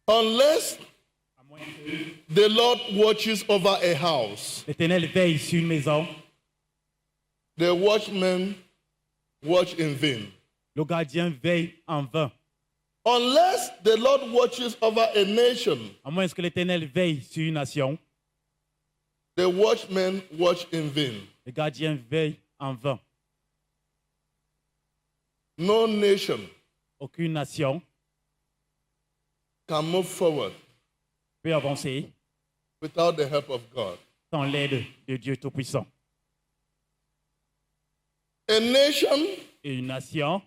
Unless À moins que the Lord watches over a house, l'Éternel veille sur une maison, the watchmen watch in vain. le gardien veille en vain. Unless the Lord watches over a nation, À moins que l'Éternel veille sur une nation, the watchmen watch in vain. le gardien veille en vain. No nation Aucune nation can move forward peut avancer without the help of God. sans l'aide de Dieu Tout-Puissant. A nation Et une nation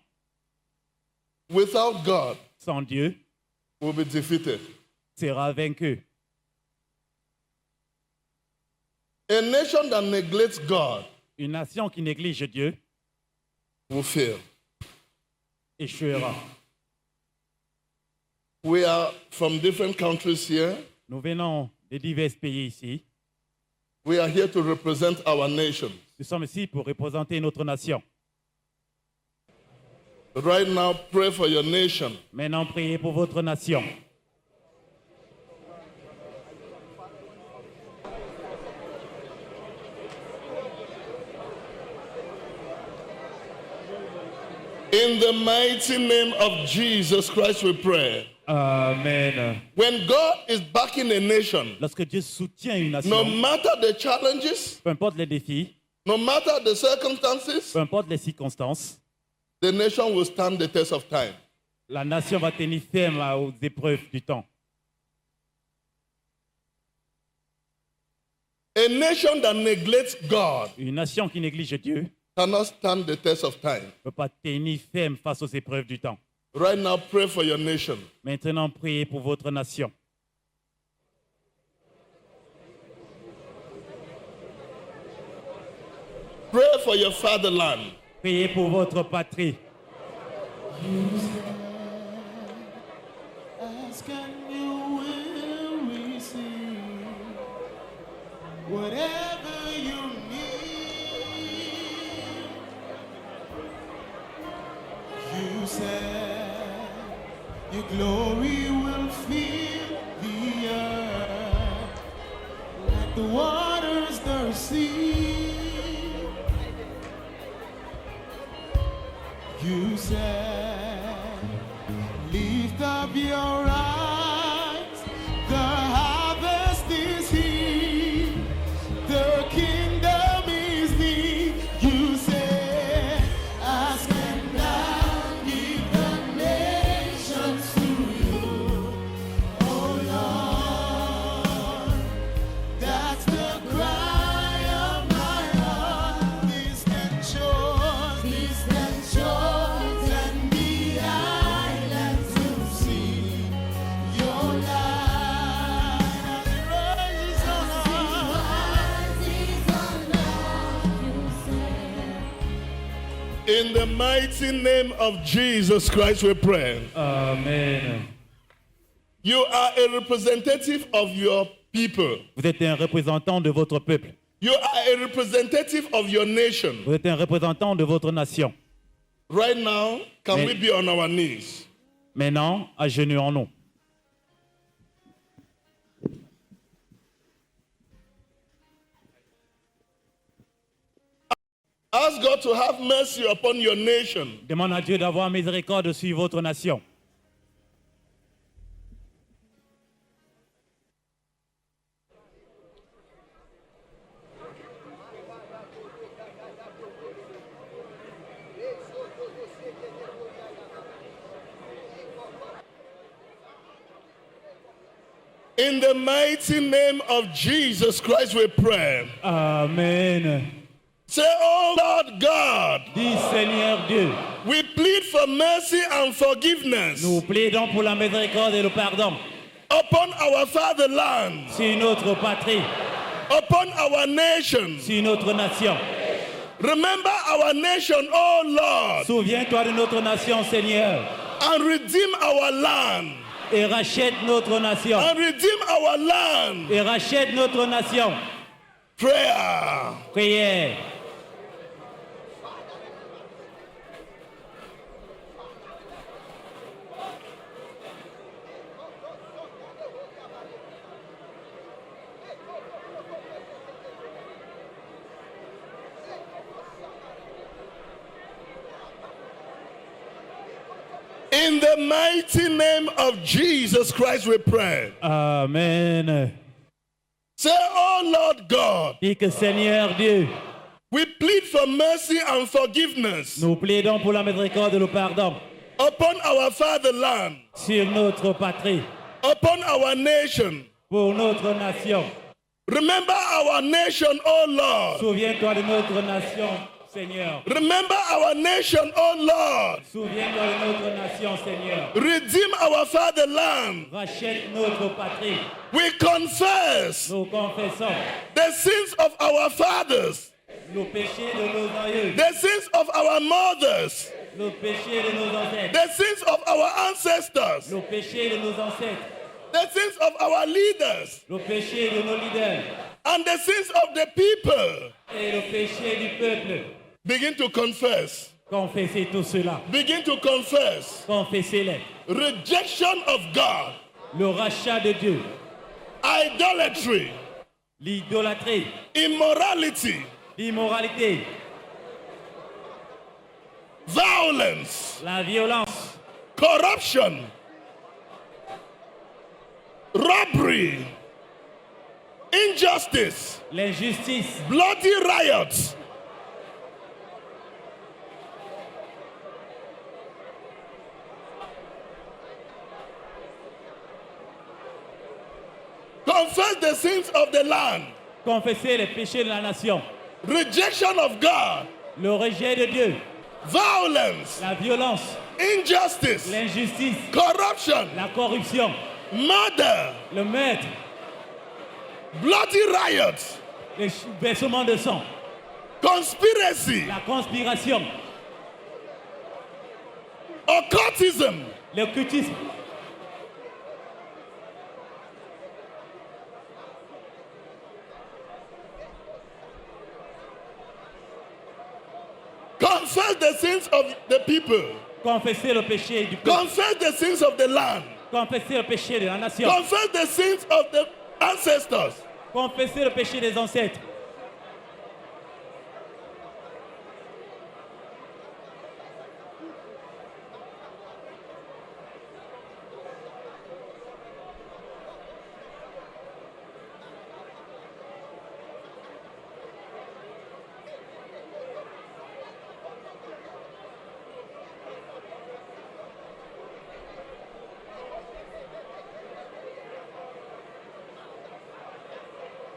without God sans Dieu will be defeated. sera vaincue. A nation that neglects God Une nation qui néglige Dieu will fail. échouera. We are from different countries here. Nous venons de divers pays ici. We are here to represent our nation. Nous sommes ici pour représenter notre nation. Right now, pray for your nation. Maintenant, priez pour votre nation. In the mighty name of Jesus Christ, we pray. Amen. When God is backing a nation, Lorsque Dieu soutient une no nation, matter the challenges, peu importe les défis, no matter the circumstances, peu importe les circonstances, the nation will stand the test of time. la nation va tenir ferme aux épreuves du temps. A nation that neglects God Une nation qui néglige Dieu cannot stand the test of time. ne peut pas tenir ferme face aux épreuves du temps. Right now, pray for your nation. Maintenant, priez pour votre nation. Pray for your fatherland. Priez pour votre patrie. Ask and you will receive whatever you need. You said your glory will fill the earth like the waters the sea. You said, lift up your eyes, the harvest is here, the kingdom is near. You said, ask and I'll give the nations to you, oh Lord. That's the cry of my heart, distant shores, and the islands to see your light as it rises on high. In the mighty name of Jesus Christ, we pray. Amen. You are a representative of your people. Vous êtes un représentant de votre peuple. You are a representative of your nation. Vous êtes un représentant de votre nation. Right now, can Amen. we be on our knees? Maintenant, agenouillons-nous. Ask God to have mercy upon your nation. Demande à Dieu d'avoir miséricorde sur votre nation. In the mighty name of Jesus Christ, we pray. Amen. Say, oh Lord God, Dis Seigneur Dieu, we plead for mercy and forgiveness nous plaidons pour la miséricorde et le pardon upon our fatherland, sur notre patrie, upon our nation. sur notre nation. Remember our nation, oh Lord, Souviens-toi de notre nation, Seigneur, and redeem our land. et rachète notre nation. And redeem our land. Et rachète notre nation. Prayer. Prière. In the mighty name of Jesus Christ we pray. Amen. Say, oh Lord God, Dis que Seigneur Dieu, we plead for mercy and forgiveness nous plaidons pour la miséricorde et le pardon upon our fatherland, sur notre patrie, upon our nation. pour notre nation. Remember our nation, oh Lord. Souviens-toi de notre nation, Seigneur. Remember our nation, oh Lord. Souviens-toi de notre nation, Seigneur. Redeem our fatherland. Rachète notre patrie. We confess Nous confessons the sins of our fathers, nos péchés de nos aïeux, the sins of our mothers, nos péchés de nos ancêtres, the sins of our ancestors, nos péchés de nos ancêtres, the sins of our leaders, nos péchés de nos leaders and the sins of the people. et le péché du peuple. Begin to confess. Confessez tout cela. Begin to confess. Confessez-les. Rejection of God, Le rachat de Dieu, idolatry, l'idolâtrie, immorality, l'immoralité, violence, la violence, corruption, robbery, injustice, l'injustice, bloody riots, confess the sins of the land, confessez les péchés de la nation, rejection of God, le rejet de Dieu, violence, la violence, injustice, l'injustice, corruption, la corruption, murder, le meurtre, bloody riots, le versement de sang, conspiracy, la conspiration, occultism, l'occultisme, confess the sins of the people, confessez le péché du peuple, confess the sins of the land, confessez le péché de la nation, confess the sins of the ancestors. confessez le péché des ancêtres.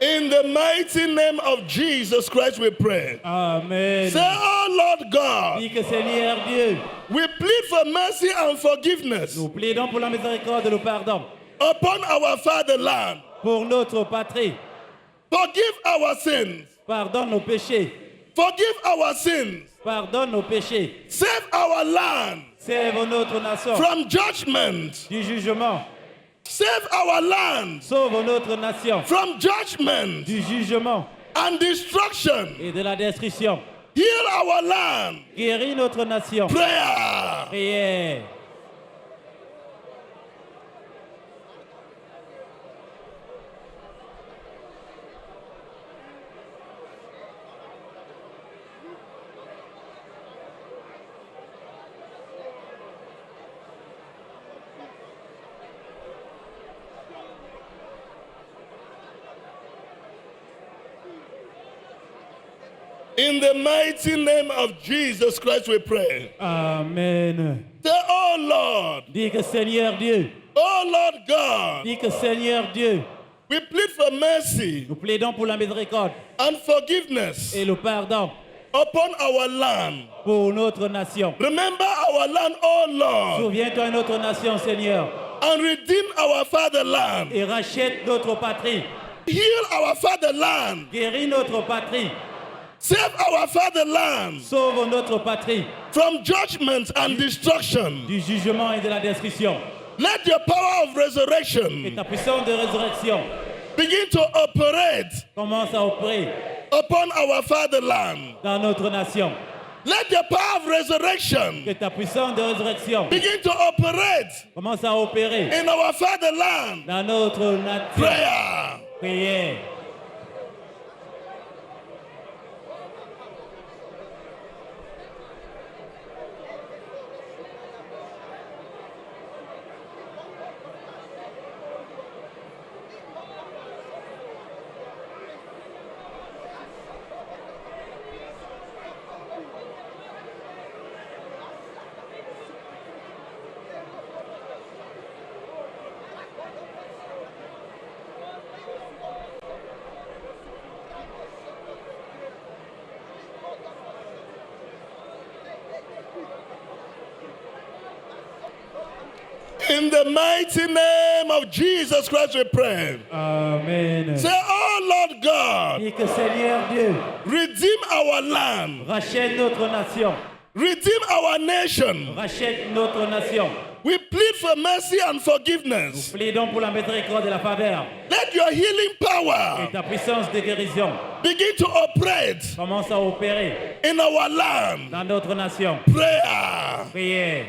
In the mighty name of Jesus Christ we pray. Amen. Say, oh Lord God, Dis que Seigneur Dieu, we plead for mercy and forgiveness nous plaidons pour la miséricorde et le pardon upon our fatherland. pour notre patrie. Forgive our sins. Pardonne nos péchés. Forgive our sins. Pardonne nos péchés. Save our land Sève notre nation from judgment. du jugement. Save our land Sauve notre nation from judgment du jugement and destruction. et de la destruction. Heal our land. Guéris notre nation. Prayer. Prière. In the mighty name of Jesus Christ we pray. Amen. Say, oh Lord, Dis que Seigneur Dieu, oh Lord God, dis que Seigneur Dieu, we plead for mercy nous plaidons pour la miséricorde and forgiveness et le pardon upon our land. pour notre nation. Remember our land, oh Lord, Souviens-toi de notre nation, Seigneur, and redeem our fatherland. et rachète notre patrie. Heal our fatherland. Guéris notre patrie. Save our fatherland Sauve notre patrie from judgment and destruction. du jugement et de la destruction. Let your power of Et resurrection ta puissance de résurrection begin to operate commence à opérer upon our fatherland. dans notre nation. Let the power of resurrection Que ta puissance de résurrection begin to operate commence à opérer in our fatherland. dans notre nation. Prayer. Prière. In the mighty name of Jesus Christ we pray. Amen. Say, oh Lord God, Dis que Seigneur Dieu, redeem our land, rachète notre nation. redeem our nation. Rachète notre nation. We plead for mercy and forgiveness. Plaidons pour la miséricorde et la faveur. Let your healing Et power ta puissance de guérison begin to operate commence à opérer in our land. dans notre nation. Prayer. Priez.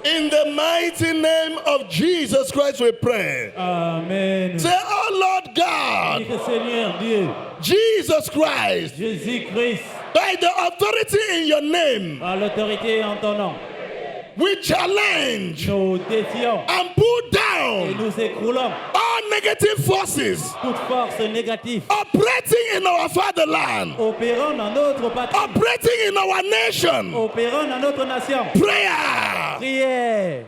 In the mighty name of Jesus Christ we pray. Amen. Say, oh Lord Dis God, que Seigneur Dieu, Jesus Christ, Jésus-Christ, by the authority in your name, par l'autorité en ton nom, we challenge nous défions and pull et down nous écroulons all negative forces toute force négative operating in our fatherland, opérant dans notre patrie, operating in our nation. opérant dans notre nation. Prayer. Priez.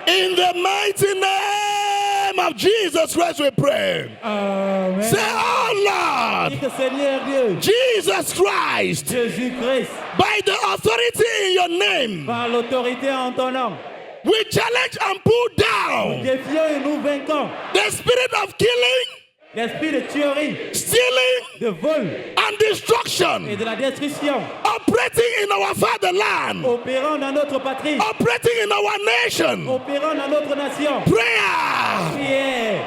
In the mighty name of Jesus Christ we pray. Amen. Say, oh Dis Lord, que Seigneur Dieu, Jesus Christ, Jésus-Christ, by the authority in your name, par l'autorité en ton nom, we challenge and pull down défions et nous vainquons the spirit of killing, l'esprit de tuerie, stealing, de vol and et destruction de la destruction, operating in our fatherland, opérant dans notre patrie, operating in our nation. opérant dans notre nation. Prayer. Priez.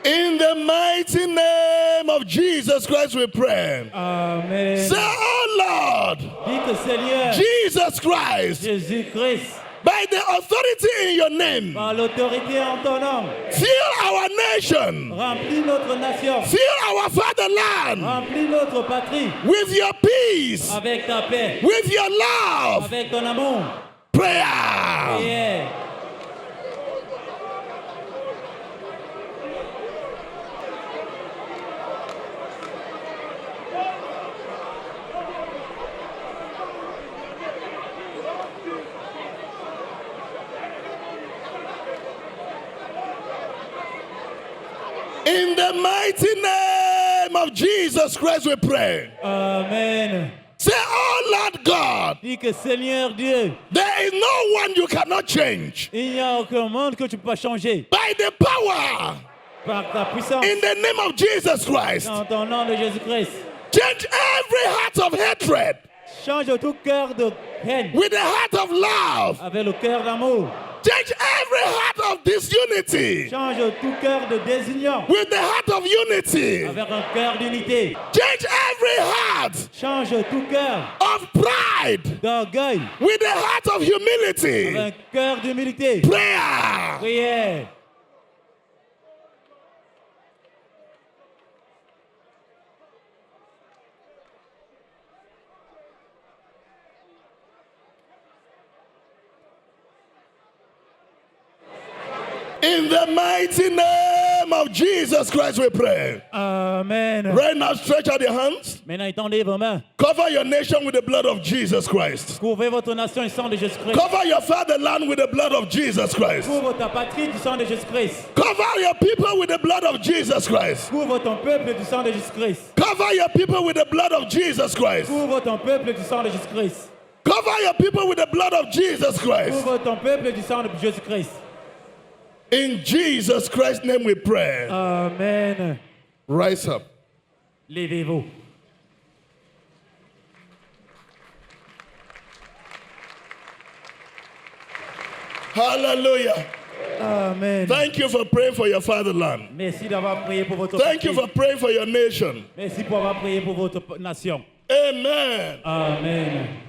In the mighty name of Jesus Christ we pray. Amen. Say, oh Lord, Dis que Seigneur, Jesus Christ, Jésus-Christ, by the authority in your name, par l'autorité en ton nom, fill our nation, remplis notre nation, fill our fatherland remplis notre patrie with your peace, avec ta paix, with your love. avec ton amour. Prayer. Priez. In the mighty name of Jesus Christ we pray. Amen. Say, oh Lord God, Dis que Seigneur Dieu, there is no one you cannot change. il n'y a aucun monde que tu peux pas changer By the power par ta puissance in the name of Jesus Christ, dans ton nom de Jésus-Christ. change every heart of hatred Change tout cœur de haine with the heart of love. avec le cœur d'amour. Change every heart of disunity Change tout cœur de désunion with the heart of unity. avec un cœur d'unité. Change every heart Change tout cœur of pride d'orgueil with the heart of humility. avec un cœur d'humilité. Prayer. Priez. In the mighty name name of Jesus Christ we pray. Amen. Right now, stretch out your hands. Maintenant, étendez vos mains. Cover your nation with the blood of Jesus Christ. Couvrez votre nation du sang de Jésus-Christ. Cover your fatherland with the blood of Jesus Christ. Couvre ta patrie du sang de Jésus-Christ. Cover your people with the blood of Jesus Christ. Couvre ton peuple du sang de Jésus-Christ. Cover your people with the blood of Jesus Christ. Couvre ton peuple du sang de Jésus-Christ. Cover your people with the blood of Jesus Christ. Couvre ton peuple du sang de Jésus-Christ. In Jesus Christ's name we pray. Amen. Rise up. Levez-vous. Hallelujah. Amen. Thank you for praying for your fatherland. Merci d'avoir prié pour votre Thank you patrie. for praying for your nation. Merci pour avoir prié pour votre nation. Amen. Amen.